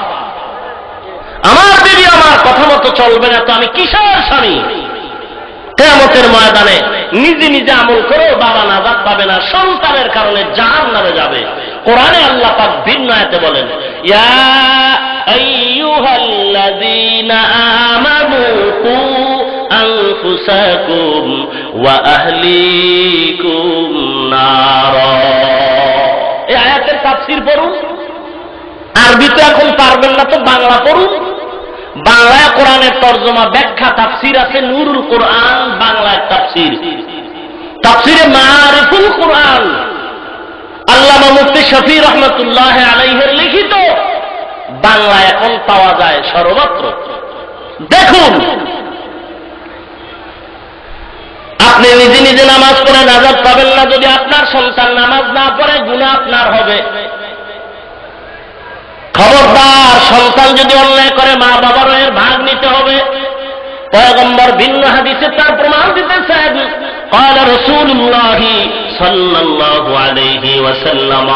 আমার বিবি আমার কথা মতো চলবে না তো আমি কিসের স্বামী? কিয়ামতের ময়দানে নিজে নিজে আমল করেও বাবা নাজাত পাবে না, সন্তানের কারণে জাহান্নামে যাবে। কোরআনে আল্লাহ পাক ভিন্ন আয়াতে বলেন, ইয়া আইয়ুহাল্লাযীনা আমানু কু আনফুসাকুম ওয়া আহলিকুম নারা। এই আয়াতের তাফসীর পড়ুন। আরবি তো এখন পারবেন না, তো বাংলা পড়ুন। বাংলায় কোরআনের তরজমা ব্যাখ্যা তাফসীর আছে, নূরুল কোরআন বাংলায় তাফসীর, তাফসীরে মারিফুল কোরআন আল্লামা মুফতি শফি রহমাতুল্লাহ আলাইহির লিখিত, বাংলা এখন পাওয়া যায় সর্বত্র। দেখুন, আপনি নিজে নিজে নামাজ পড়ে নাজাত পাবেন না, যদি আপনার সন্তান নামাজ না পড়ে গুনাহ আপনার হবে। খবরদার, সন্তান যদি অন্যায় করে মা বাবারও এর ভাগ নিতে হবে। পয়গম্বর ভিন্ন হাদিসে তার প্রমাণ দিতেছেন, قال رسول الله صلى الله عليه وسلم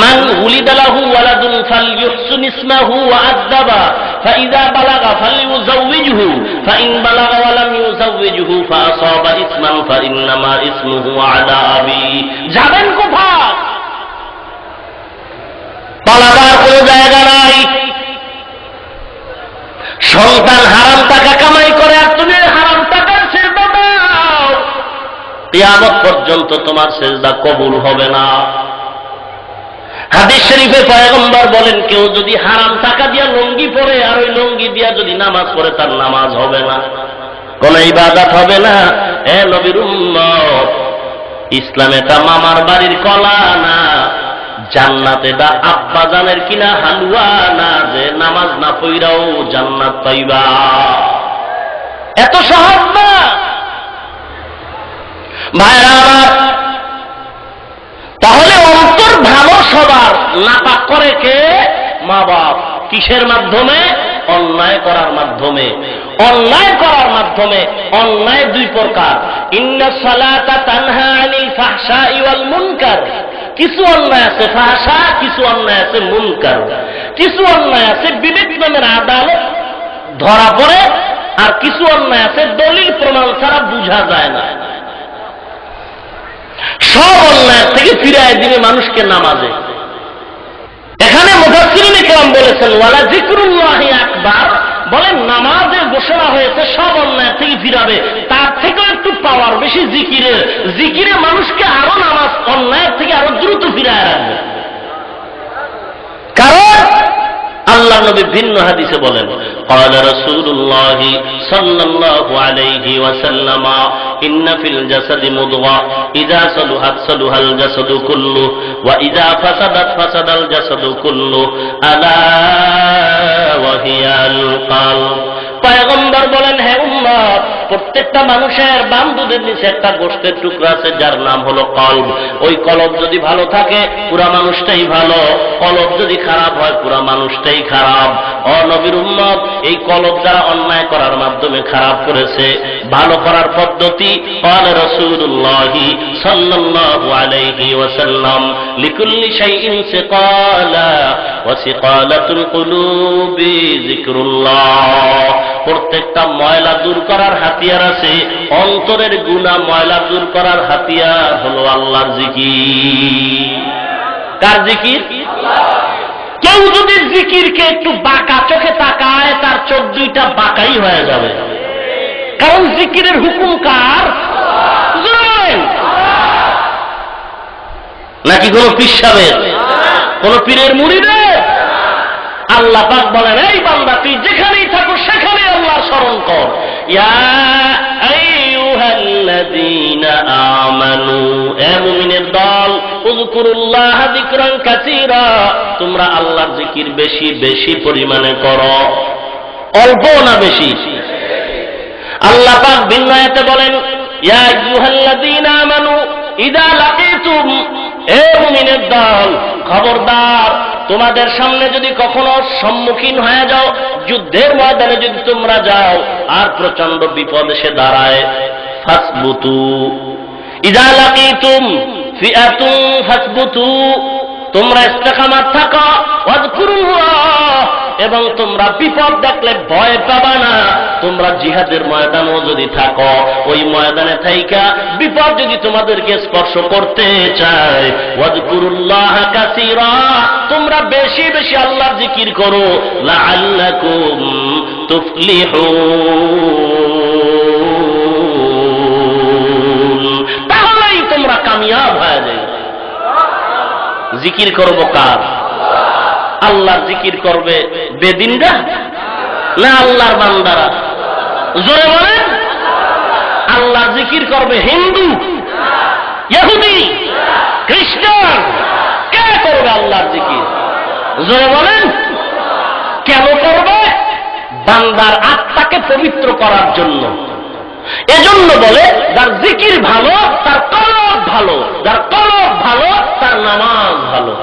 من ولد له ولد فليحسن اسمه وأدبه فإذا بلغ فليزوجه فإن بلغ ولم يزوجه فأصاب اسما فإنما اسمه على أبيه। যাবেন কোথায়? পালাবার কোনো জায়গা নাই। সন্তান হারাম টাকা কামাই করে আর তুমি হারাম টাকার ছেড়ে দাও, কিয়ামত পর্যন্ত তোমার সিজদা কবুল হবে না। হাদিস শরীফে পয়গম্বর বলেন, কেউ যদি হারাম টাকা দিয়া লুঙ্গি পরে আর ওই লুঙ্গি দিয়া যদি নামাজ পড়ে, তার নামাজ হবে না, কোন ইবাদত হবে না। এ নবীর উম্মত, ইসলাম এটা মামার বাড়ির কলা না, জান্নাত এটা আব্বা জানের কিনা হালুয়া না, যে নামাজ না পইরাও জান্নাত পাইবা। এত সহজ না ভাইরা আমার। তাহলে অন্তর ভালো সবার, নাপাক করে কে? মা বাপ। কিসের মাধ্যমে? অন্যায় করার মাধ্যমে। অন্যায় করার মাধ্যমে। অন্যায় দুই প্রকার, ইন্নাস সালাতা তানহা আনিল ফাহশাই ওয়াল মুনকার। কিছু অন্যায় আছে ফাহশা, কিছু অন্যায় আছে মুনকার। কিছু অন্যায় আছে বিবেক নামের আদালত ধরা পড়ে, আর কিছু অন্যায় আছে দলিল প্রমাণ ছাড়া বুঝা যায় না। সব অন্যায় থেকে ফিরায় দিবে মানুষকে নামাজে। এখানে মুফাসসিরিন ইকরাম বলেছেন, ওয়ালা যিকরুল্লাহি আকবার, বলেন নামাজে ঘোষণা হয়েছে সব অন্যায় থেকে ফিরাবে, তার থেকেও একটু পাওয়ার বেশি জিকিরের। জিকিরে মানুষকে আরো নামাজ অন্যায় থেকে আরো দ্রুত ফিরায় রাখবে। কারণ আল্লাহ নবী ভিন্ন হাদিসে বলেন, قال رسول الله صلى الله عليه وسلم إن في الجسد مضغة إذا صلحت صلح الجسد كله وإذا فسدت فسد الجسد كله ألا وهي القلب। পয়গম্বর বলেন, হে উম্মত, প্রত্যেকটা মানুষের বাম দুধের নিচে একটা গোশতের টুকরা আছে, যার নাম হলো কলব। ওই কলব যদি ভালো থাকে পুরা মানুষটাই ভালো, কলব যদি খারাপ হয় পুরা মানুষটাই খারাপ। ও নবীর উম্মত, এই কলব যারা অন্যায় করার মাধ্যমে খারাপ করেছে, ভালো করার পদ্ধতি قال رسول الله صلى الله عليه وسلم لكل شيء سقالا وسقالة القلوب ذكر الله। প্রত্যেকটা ময়লা দূর করার হাতিয়ার আছে, অন্তরের গুনাহ ময়লা দূর করার হাতিয়ার হলো আল্লাহর জিকির। কার জিকির? কেউ যদি জিকিরকে একটু বাঁকা চোখে তাকায়, তার চোখ দুইটা বাঁকাই হয়ে যাবে। কারণ জিকিরের হুকুম কার? নাকি কোন পীর সাহেবের, কোন পীরের মুরিদের? আল্লাহ পাক বলেন, এই বান্দা তুই যেখানেই থাকো সেখানে আল্লাহর স্মরণ কর। ইয়া আইয়ুহাল্লাযীনা আমানু, এ মুমিনের দল, উযকুরুল্লাহ যিকরান কাসীরা, তোমরা আল্লাহর জিকির বেশি বেশি পরিমাণে করো। অল্প না বেশি? আল্লাহ পাক ভিন্ন আয়াতে বলেন, ইয়া আইয়ুহাল্লাযীনা আমানু ইযা লাকীতুম, এ মুমিনের দল, খবরদার, তোমাদের সামনে যদি কখনো সম্মুখীন হয়ে যাও, যুদ্ধের ময়দানে যদি তোমরা যাও আর প্রচন্ড বিপদ এসে দাঁড়ায়, ফাসবুতু, ইযা লাকীতুম ফিআতুন ফাসবুতু, তোমরা ইস্তেকামাত থাকো, ওয়াযকুরুল্লাহ, এবং তোমরা বিপদ দেখলে ভয় পাবা না। তোমরা জিহাদের ময়দানও যদি থাকো, ওই ময়দানে থাইকা বিপদ যদি তোমাদেরকে স্পর্শ করতে চায়, ওয়াযকুরুল্লাহ কাসীরা, তোমরা বেশি বেশি আল্লাহর জিকির করো, লাআল্লাকুম তুফলিহুন, তাহলেই তোমরা কামিয়াব হয়ে যাবে। জিকির করব কার? আল্লাহর জিকির করবে বেদিনরা না আল্লাহর বান্দারা? জোরে বলেন। আল্লাহর জিকির করবে হিন্দু, ইহুদি, খ্রিস্টান? কে করবে আল্লাহর জিকির? জোরে বলেন। কেন করবে? বান্দার আত্মাকে পবিত্র করার জন্য। এজন্য বলে, যার জিকির ভালো তার কলব ভালো, যার কলব ভালো তার নামাজ ভালো।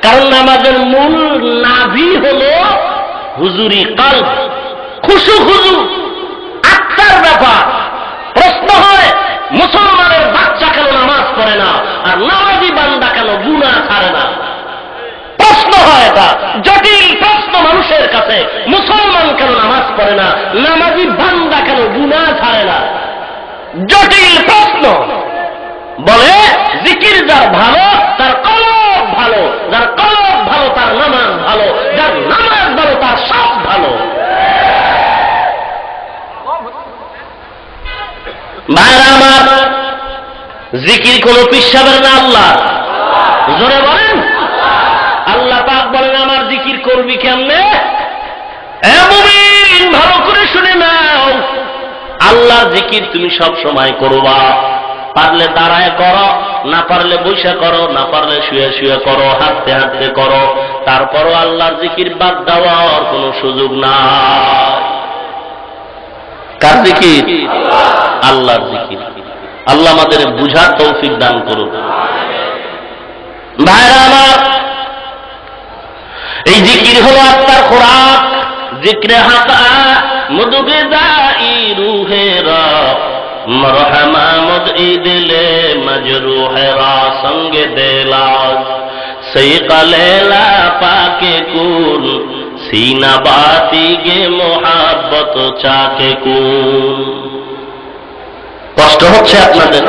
কারণ নামাজের মূল নাভি হলো হুজুরি কলব, খুশু খুজু, আত্মার ব্যাপার। প্রশ্ন হয়, মুসলমানের বাচ্চা কেন নামাজ পড়ে না, আর নামাজি বান্দা কেন গুনাহ ছাড়ে না? প্রশ্ন হয় এটা, জটিল প্রশ্ন মানুষের কাছে। মুসলমান কেন নামাজ পড়ে না, নামাজি বান্দা কেন গুনাহ ছাড়ে না? জটিল প্রশ্ন। বলে, জিকির যার ভালো তার কলব ভালো, যার কলব ভালো তার নামাজ ভালো, যার নামাজ ভালো তার সব ভালো। ভাইরা আমার, জিকির কোন পিসাবের না আল্লাহ? জোরে বলেন। আল্লাহ পাক বলেন আমার জিকির করবি কেমনে? এ মুমিন ভালো করে শুনে নাও, আল্লাহর জিকির তুমি সব সময় করবা। পারলে দাঁড়ায় করো, না পারলে বৈশা করো, না পারলে শুয়ে শুয়ে করো, হাঁটতে হাঁটতে করো, তারপরও আল্লাহর জিকির বাদ দেওয়ার কোনো সুযোগ নাই। কার জিকির? আল্লাহর জিকির। আল্লাহ আমাদের বুঝার তৌফিক দান করুন। ভাইরা আমার, এই জিকির হলো আত্মার খোরাক। জিক্রে হাকা মুদগিদাই রুহেরা, মরহমা মুদঈ দিলে মজরুহেরা, সঙ্গে দেলাজ সৈকলেলা পাকে কুন, সিনা বাতি গে মোহাব্বত চাকে কুন। কষ্ট হচ্ছে আপনাদের?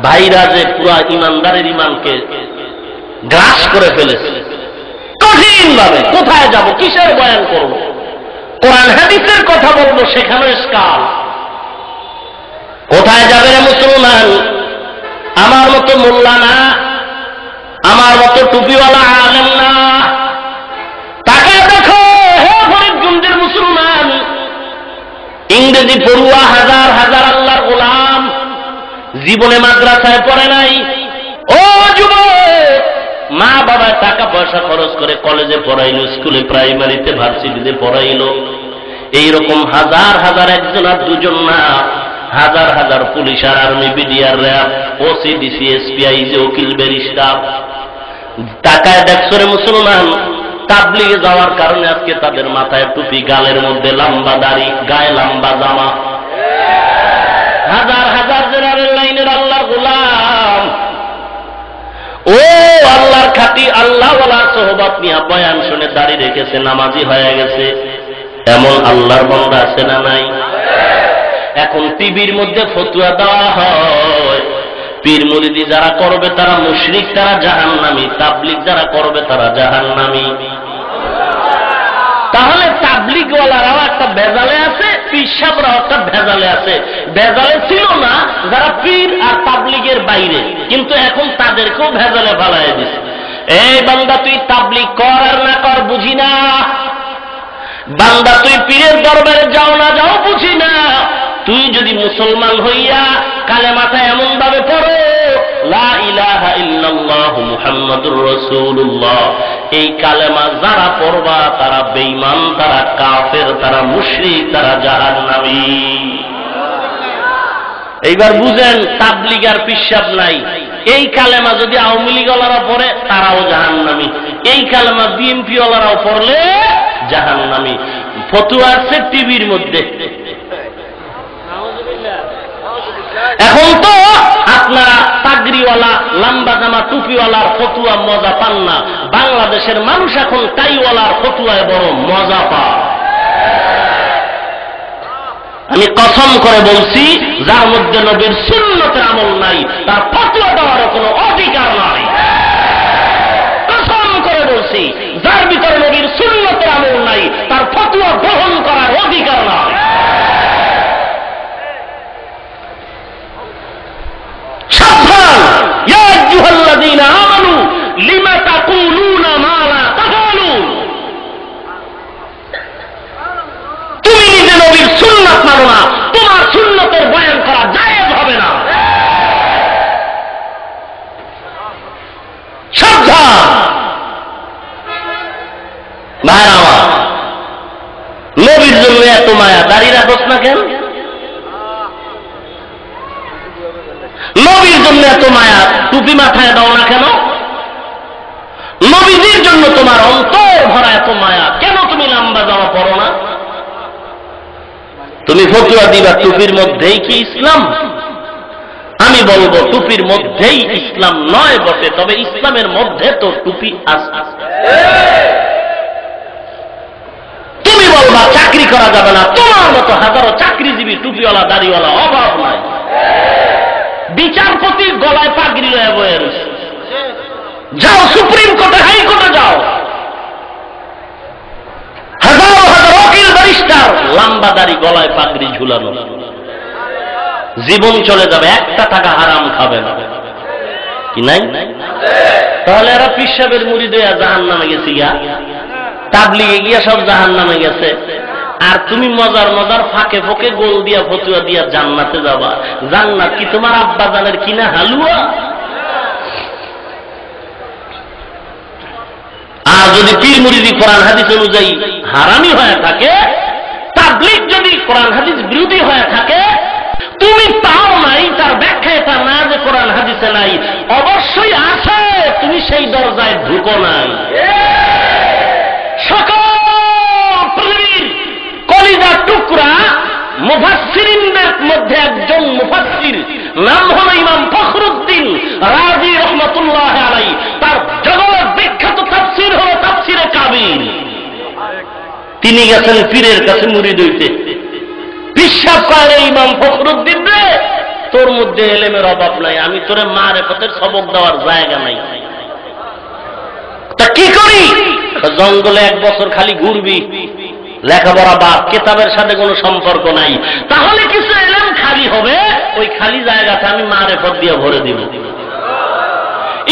ভাইরা যে পুরা ইমানদারের ইমানকে গ্রাস করে ফেলেছে কঠিন ভাবে। কোথায় যাব, কিসের বয়ান করব? কোরআন হাদিসের কথা বলবো, সেখানে ইশকাল। কোথায় যাবে রে মুসলমান? আমার মতো মোল্লা না, আমার মতো টুপিওয়ালা আলেম না। তাকে দেখো হে ফরিদগঞ্জের মুসলমান, ইংরেজি পড়ুয়া হাজার হাজার আল্লাহর গোলাম, জীবনে মাদ্রাসায় পড়ে নাই। ও যুবক, মা বাবা টাকা পয়সা খরচ করে কলেজে পড়াইলো, স্কুলে প্রাইমারিতে ভার্সিটিতে পড়াইলো। এইরকম হাজার হাজার, একজন আর দুজন না, হাজার হাজার পুলিশ আর army, BDR, RAB, OC, DC, SP, IG, উকিল, ব্যারিস্টার। টাকায় দেখছো রে মুসলমান, তাবলিগে যাওয়ার কারণে আজকে তাদের মাথায় টুপি, গালের মধ্যে লম্বা দাড়ি, গায়ে লম্বা জামা। হাজার হাজার জেনারেল লাইনের আল্লাহর গোলাম, ও আল্লাহর খাঁটি আল্লাহওয়ালার সোহবত নিয়ে বয়ান শুনে দাড়ি রেখেছে, নামাজি হয়ে গেছে। এমন আল্লাহর বান্দা আছে না নাই? এখন টিভির মধ্যে ফতুয়া দেওয়া হয়, পীর মুরিদি যারা করবে তারা মুশরিক, তারা জাহান্নামী, তাবলিগ যারা করবে তারা জাহান্নামী। তাহলে তাবলিগওয়ালারাও একটা ভেজালে আছে, পীর সাহেবরাও একটা ভেজালে আছে। ভেজালে ছিল না যারা পীর আর তাবলিগের বাইরে, কিন্তু এখন তাদেরকেও ভেজালে ফেলায় দিছে। এই বান্দা তুই তাবলিগ কর আর না কর বুঝি না, বান্দা তুই পীরের দরবারে যাও না যাও বুঝি না, তুই যদি মুসলমান হইয়া কালেমাটা এমন ভাবে পড়ো, লা ইলাহা ইল্লাল্লাহু মুহাম্মাদুর রাসূলুল্লাহ, এই কালেমা যারা পড়বা তারা বেঈমান, তারা কাফের, তারা মুশরিক, তারা জাহান্নামী। এইবার বুঝেন, তাবলিগ আর পিশাব নাই। এই কালেমা যদি আওয়ামী লীগওয়ালারা পড়ে তারাও জাহান্নামী, এই কালেমা বিএনপি ওয়ালারাও পড়লে জাহান্নামী। ফতুয়া আছে টিভির মধ্যে। এখন তো আপনারা পাগড়িওয়ালা, লম্বা জামা, টুপিওয়ালার ফতুয়া মজা পান না। বাংলাদেশের মানুষ এখন টাইওয়ালার ফতুয়ায় বড় মজা পায়। আমি কসম করে বলছি, যার মধ্যে নবীর সুন্নতের আমল নাই তার ফতোয়া দেওয়ার কোনো অধিকার নাই। কসম করে বলছি, যার ভিতরে নবীর সুন্নতের আমল নাই তার ফতোয়া গ্রহণ করার অধিকার নাই। সাবধান, ইয়া আইয়ুহাল্লাযীনা আমানু লিমা তাকুলুনা মা লা তাফআলুন। তুমি নিজে নবীর সুন্নাত মানো না, তোমার সুন্নতের বয়ান করা জায়েজ হবে না। সাবধান ভাইরা আমার, নবীর জন্য এত মায়া, দাঁড়িয়ে রাখোস না কেন? নবীর জন্য এত মায়া, টুপি মাথায় দাও না কেন? নবীজির জন্য তোমার অন্তর ভরা এত মায়া, কেন তুমি লম্বা জামা পরো না? তুমি ফতুয়া দিবা টুপির মধ্যেই কি ইসলাম? আমি বলবো টুপির মধ্যেই ইসলাম নয় বটে, তবে ইসলামের মধ্যে তো টুপি আছে। তুমি বলবা চাকরি করা যাবে না, তোমার মতো হাজারো চাকরিজীবী টুপিওয়ালা, দাড়িওয়ালা অভাব নাই। বিচারপতি গলায় পাগড়ি লয়ে বয়ে রয়েছে, যাও সুপ্রিম কোর্টে, হাইকোর্টে যাও, হাজার হাজার উকিল ব্যারিস্টার লম্বা দাড়ি, গলায় পাগড়ি ঝুলানো। জীবন চলে যাবে, একটা টাকা হারাম খাবে না, কি নাই? তাহলে এরা পীর সাহেবের মুরিদ হইয়া জাহান্নামে গেছে গিয়া, তাবলিগে গিয়া সব জাহান্নামে গেছে, আর তুমি মজার মজার ফাঁকে ফোকে গোল দিয়া ফতুয়া দিয়া জান্নাতে যাবা। জান্নাত কি তোমার আব্বা জানের কিনা হালুয়া? আর যদি পীর মুরিদি কোরআন হাদিস অনুযায়ী হারামি হয়ে থাকে, তাবলীগ যদি কোরআন হাদিস বিরোধী হয়ে থাকে, তুমি পাও নাই তার ব্যাখ্যা এটা না যে কোরআন হাদিসে নাই, অবশ্যই আছে, তুমি সেই দরজায় ঢুকো নাই। সকল পৃথিবীর কলিজা টুকরা মুফাসসিরিনদের মধ্যে একজন মুফাসসির, নাম হল ইমাম ফখরুদ্দিন রাজি রহমাতুল্লাহ আলাইহি। তার জগৎ বিখ্যাত তাফসীর হল তাফসীরে কাবির। তিনি গেছেন পীরের কাছে মুরিদ হইতে। বিশ্বাস করে ইমাম ফখরুদ্দিন রে, তোর মধ্যে এলেমের অভাব নাই, আমি তোরে মারেফতের সবক দেওয়ার জায়গা নাই, তা কি করি? জঙ্গলে 1 বছর খালি ঘুরবি, লেখাপড়া বাদ, কেতাবের সাথে কোনো সম্পর্ক নাই, তাহলে কিছু এলেম খালি হবে, ওই খালি জায়গাটা আমি মারেফত দিয়ে ভরে দিব।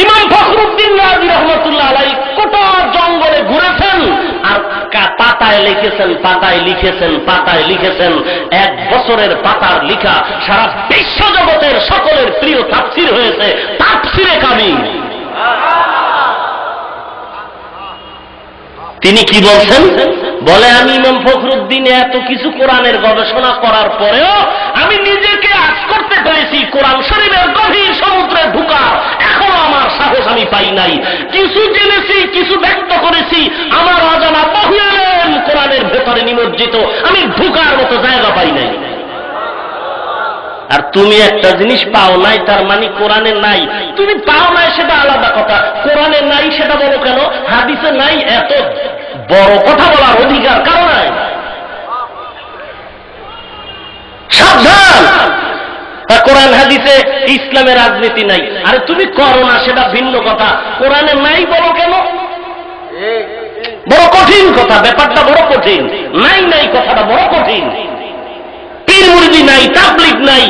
ইমাম ফখরুদ্দিন রাজি রহমাতুল্লাহ আলাইহি কোটা জঙ্গলে ঘুরেছেন আর পাতায় লিখেছেন, পাতায় লিখেছেন, পাতায় লিখেছেন। 1 বছরের পাতার লিখা সারা বিশ্ব জগতের সকলের প্রিয় তাফসীর হয়েছে তাফসীরে কাবির। তিনি কি বলছেন? বলে আমি ইমাম ফখরুদ্দিন এত কিছু কোরআনের গবেষণা করার পরেও আমি নিজেকে আজ করতে পেরেছি কোরআন শরীফের গভীর সমুদ্রে ঢুকা, এখনো আমার সাহস আমি পাই নাই। কিছু জেনেছি, কিছু ব্যক্ত করেছি, আমার অজানা বহু এলেম কোরআনের ভেতরে নিমজ্জিত, আমি ঢুকার মতো জায়গা পাই নাই। আর তুমি একটা জিনিস পাও নাই, তার মানে কোরআনে নাই। তুমি পাও নাই সেটা আলাদা কথা, কোরআনে নাই সেটা বলো কেন? হাদিসে নাই, এত বড় কথা বলার অধিকার কারো নাই। সাবধান, কোরআন হাদিসে ইসলামের রাজনীতি নাই। আরে তুমি করো না সেটা ভিন্ন কথা, কোরআনে নাই বলো কেন? বড় কঠিন কথা, ব্যাপারটা বড় কঠিন। নাই নাই কথাটা বড় কঠিন। পীর মুরিদি নাই, তাবলীগ নাই,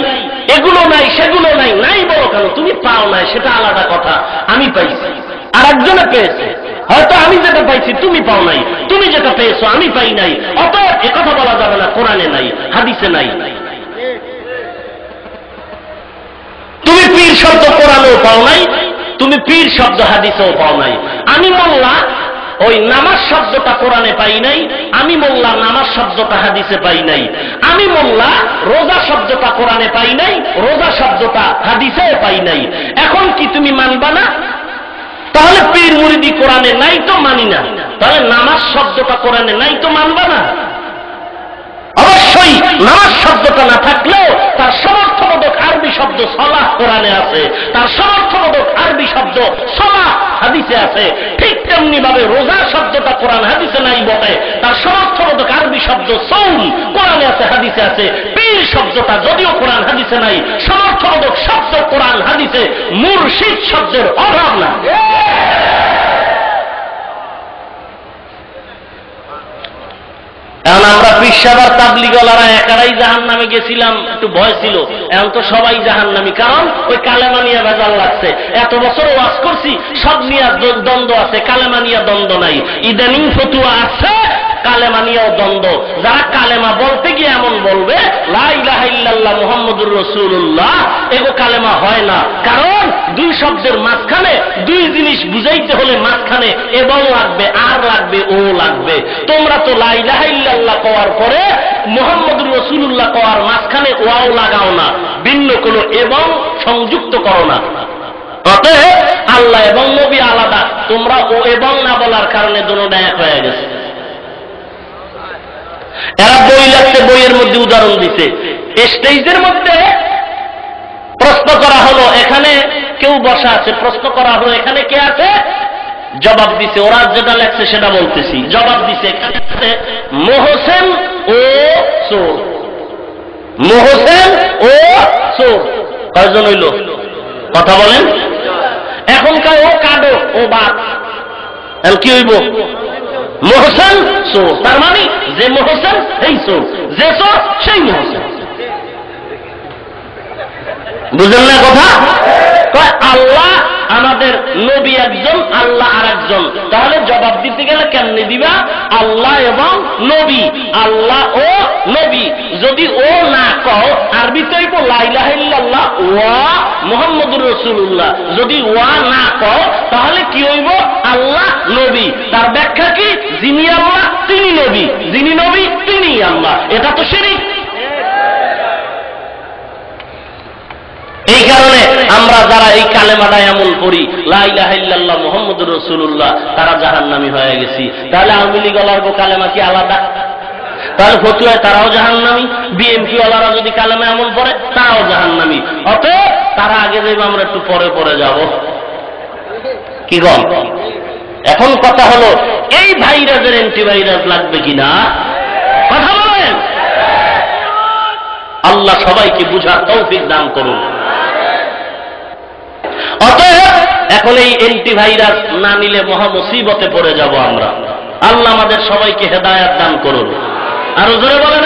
এগুলো নাই, সেগুলো নাই, নাই বলো কেন? তুমি পাও নাই সেটা আলাদা কথা, আমি পাইছি, আর একজনে পেয়েছে। হয়তো আমি যেটা পাইছি তুমি পাও নাই, তুমি যেটা পেয়েছো আমি পাই নাই, অতএব একথা বলা যাবে না কোরআনে নাই, হাদিসে নাই। তুমি পীর শব্দ কোরআনেও পাও নাই, তুমি পীর শব্দ হাদিসেও পাও নাই। আমি মোল্লা, ওই নামাজ শব্দটা কোরআনে পাই নাই, আমি মোল্লা নামাজ শব্দটা হাদিসে পাই নাই। আমি মোল্লা রোজা শব্দটা কোরআনে পাই নাই, রোজা শব্দটা হাদিসে পাই নাই। এখন কি তুমি মানবা না? তাহলে পীর মুরিদি কোরআনে নাই তো মানি না, তাহলে নামাজ শব্দটা কোরআনে নাই তো মানবা না? অবশ্যই নামাজ শব্দটা না থাকলেও তার সমর্থবোধক আরবি শব্দ সালাহ কোরআনে আছে, তার সমর্থবোধক আরবি শব্দ সালাহ হাদিসে আছে। ঠিক তেমনি ভাবে রোজা শব্দটা কোরআন হাদিসে নাই বটে, তার সমর্থবোধক আরবি শব্দ সৌম কোরআনে আছে, হাদিসে আছে। পীর শব্দটা যদিও কোরআন হাদিসে নাই, সমর্থবোধক শব্দ কোরআন হাদিসে, মুর্শিদ শব্দের অভাব না। এখন আমরা পেশাদার তাবলীগওয়ালারা একারাই জাহান্নামে গেছিলাম, একটু ভয় ছিল। এখন তো সবাই জাহান্নামী, কারণ ওই কালেমা নিয়ে ভেজাল লাগছে। এত বছর ওয়াজ করছি, সব নিয়ে দ্বন্দ্ব আছে, কালেমা নিয়ে দ্বন্দ্ব নাই। ইদানিং ফতুয়া আছে, কালেমা নিয়েও দ্বন্দ্ব। যারা কালেমা বলতে গিয়ে এমন বলবে লা ইলাহা ইল্লাল্লাহ মুহাম্মাদুর রাসূলুল্লাহ, এগো কালেমা হয় না। কারণ 2 শব্দের মাঝখানে 2 জিনিস বুঝাইতে হলে মাঝখানে এবং লাগবে, আর লাগবে, ও লাগবে। তোমরা তো লা ইলাহা ইল্লাল্লাহ কওয়ার পরে মুহাম্মাদুর রাসূলুল্লাহ কওয়ার মাঝখানে ওয়াও লাগাও না, ভিন্ন কোনো এবং সংযুক্ত করো না। অতএব আল্লাহ এবং নবী আলাদা, তোমরা ও এবং না বলার কারণে দুটোটা এক হয়ে গেছে। এরা বই লাগছে, বইয়ের মধ্যে উদাহরণ দিছে। স্টেজের মধ্যে প্রশ্ন করা হলো, এখানে কেউ বসা আছে, প্রশ্ন করা হলো এখানে কে আছে, জবাব দিছে। ওরা যেটা লেখছে সেটা বলতেছি। জবাব দিছে এখানে আছে মোহসেন ও চোর। মোহসেন ও চোর কয়জন হইল? কথা বলেন। এখনকার ও কাডো, ও বাপ, কি হইব? মোহসেন চোর। তার মানে যে মোহসেন সেই চোর, যে চোর সেই মোহসেন। বুঝলেন না কথা? আল্লাহ আমাদের নবী একজন, আল্লাহ আর একজন। তাহলে জবাব দিতে গেলে কেমনে দিবা? আল্লাহ এবং নবী, আল্লাহ ও নবী। যদি ও না কও, আরবিতেই তো লা ইলাহা ইল্লাল্লাহ ওয়া মুহাম্মাদুর রাসূলুল্লাহ, যদি ওয়া না কও তাহলে কি হইব? আল্লাহ নবী। তার ব্যাখ্যা কি? যিনি আল্লাহ তিনি নবী, যিনি নবী তিনি আল্লাহ। এটা তো শিরক। এই কারণে আমরা যারা এই কালেমাটা এমন পড়ি লা ইলাহা ইল্লাল্লাহ মুহাম্মাদুর রাসূলুল্লাহ, তারা জাহান্নামী হয়ে গেছি। তাহলে আওয়ামী লীগ ওয়ালার কালেমা কি আলাদা? তাহলে ফতুয়ায় তারাও জাহান্নামী, বিএনপি ওয়ালারা যদি কালেমা এমন পড়ে তারাও জাহান্নামী। অতএব তারা আগে যাইব, আমরা একটু পরে পরে যাব। কি গল? এখন কথা হলো এই ভাইরাসের অ্যান্টিভাইরাস লাগবে কিনা? কথা বলেন। আল্লাহ সবাইকে বুঝার তৌফিক দান করুন। অতএব এখন এই অ্যান্টিভাইরাস না নিলে মহা মুসিবতে পড়ে যাব আমরা। আল্লাহ আমাদের সবাইকে হেদায়েত দান করুন। আর জোরে বলেন